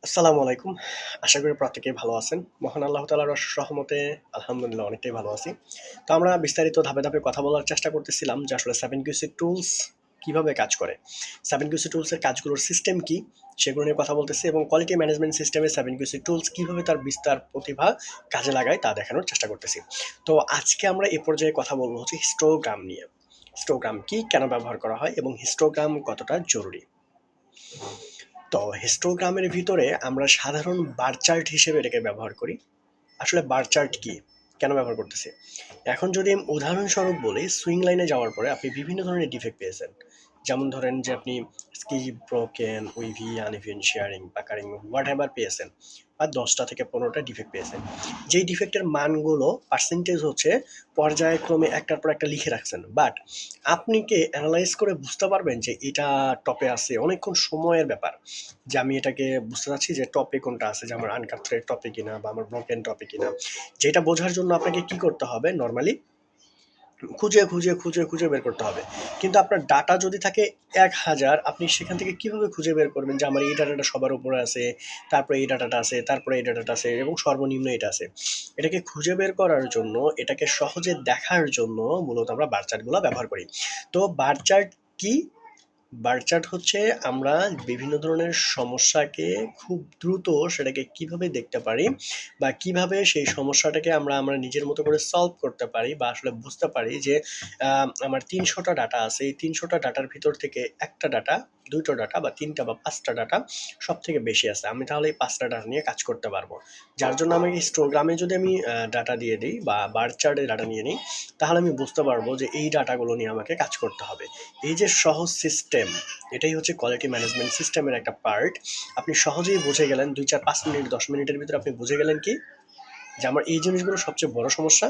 আসসালামু আলাইকুম। আশা করি প্রত্যেকেই ভালো আছেন। মহান আল্লাহ তাআলার অশেষ রহমতে আলহামদুলিল্লাহ অনেকটাই ভালো আছি। তো আমরা বিস্তারিত ধাপে, ধাপে কথা বলার চেষ্টা করতেছিলাম যে আসলে 7QC টুলস কিভাবে কাজ করে? 7QC টুলস এর কাজগুলোর সিস্টেম কি? সেগুলো নিয়ে কথা বলতেছি এবং কোয়ালিটি ম্যানেজমেন্ট সিস্টেমে 7QC টুলস কিভাবে তার বিস্তার প্রতিভা কাজে লাগায় তা দেখানোর চেষ্টা করতেছি। তো আজকে আমরা এ পর্যায়ে কথা বলব হচ্ছে হিস্টোগ্রাম নিয়ে। হিস্টোগ্রাম কি? কেন ব্যবহার করা হয়? এবং হিস্টোগ্রাম কতটা জরুরি? তো হিস্টোগ্রামের ভিতরে আমরা সাধারণ বার চার্ট হিসেবে এটাকে ব্যবহার করি। আসলে বার চার্ট কি? কেন ব্যবহার করতেছি? এখন যদি আমি উদাহরণস্বরূপ বলি, সুইং লাইনে যাওয়ার পরে আপনি বিভিন্ন ধরনের ডিফেক্ট পেয়েছেন। যেমন ধরেন যে আপনি skip, broken, wavy, uneven sharing, puckering whatever পেয়েছেন বা ১০টা থেকে ১৫টা ডিফেক্ট পেয়েছেন। যেই ডিফেক্টের মানগুলো পার্সেন্টেজ হচ্ছে পর্যায়ক্রমে একটার পর একটা লিখে রাখছেন। বাট আপনি কি এনালাইজ করে বুঝতে পারবেন যে এটা টপে আছে? অনেকক্ষণ সময়ের ব্যাপার। যে আমি এটাকে বুঝতে চাচ্ছি যে টপে কোনটা আছে, যে আমার আনকাট থ্রেড টপে কিনা বা আমার ব্রোকেন টপে কিনা। যেটা বোঝার জন্য আপনাকে কি করতে হবে নরমালি খুঁজে বের করতে হবে। কিন্তু আপনার ডাটা যদি থাকে ১,০০০, আপনি সেখান থেকে কিভাবে খুঁজে বের করবেন যে আমার এই ডাটাটা সবার উপরে আছে, তারপরে এই ডাটাটা আছে, তারপরে এই ডাটাটা আছে এবং সর্বনিম্ন এটা আছে। এটাকে খুঁজে বের করার জন্য, এটাকে সহজে দেখার জন্য মূলত আমরা বার চার্টগুলো ব্যবহার করি। তো বার চার্ট কি? বার চার্ট হচ্ছে আমরা বিভিন্ন ধরনের সমস্যাকে খুব দ্রুত সেটাকে কিভাবে দেখতে পারি বা কিভাবে সেই সমস্যাটাকে আমরা আমরা নিজের মতো করে সলভ করতে পারি বা আসলে বুঝতে পারি যে আমার ৩০০টা ডাটা আছে, এই ৩০০টা ডাটার ভিতর থেকে একটা ডাটা, দুটো ডাটা বা তিনটা বা পাঁচটা ডাটা সব থেকে বেশি আছে, আমি তাহলে এই পাঁচটা ডাটা নিয়ে কাজ করতে পারবো। যার জন্য আমি হিস্টোগ্রামে যদি আমি ডাটা দিয়ে দিই বা বার চার্টে ডাটা নিয়ে নিই, তাহলে আমি বুঝতে পারবো যে এই ডাটাগুলো নিয়ে আমাকে কাজ করতে হবে। এই যে সহজ সিস্টেম, এটাই হচ্ছে কোয়ালিটি ম্যানেজমেন্ট সিস্টেমের একটা পার্ট। আপনি সহজেই বুঝে গেলেন ২, ৪, ৫ মিনিট, ১০ মিনিটের ভিতরে আপনি বুঝে গেলেন কি যে আমার এই জিনিসগুলো সবচেয়ে বড় সমস্যা,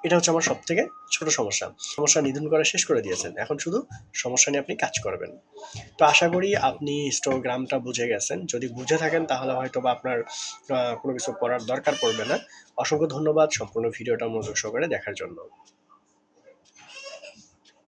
এটা হচ্ছে আমার সব থেকে ছোট সমস্যা। সমস্যা নিধন করা শেষ করে দিয়েছেন, এখন শুধু সমস্যা নিয়ে আপনি কাজ করবেন। তো আশা করি আপনি হিস্টোগ্রামটা বুঝে গেছেন। যদি বুঝে থাকেন তাহলে হয়তো বা আপনার কোনো কিছু করার দরকার পড়বে না। অসংখ্য ধন্যবাদ সম্পূর্ণ ভিডিওটা মনোযোগ সহকারে দেখার জন্য।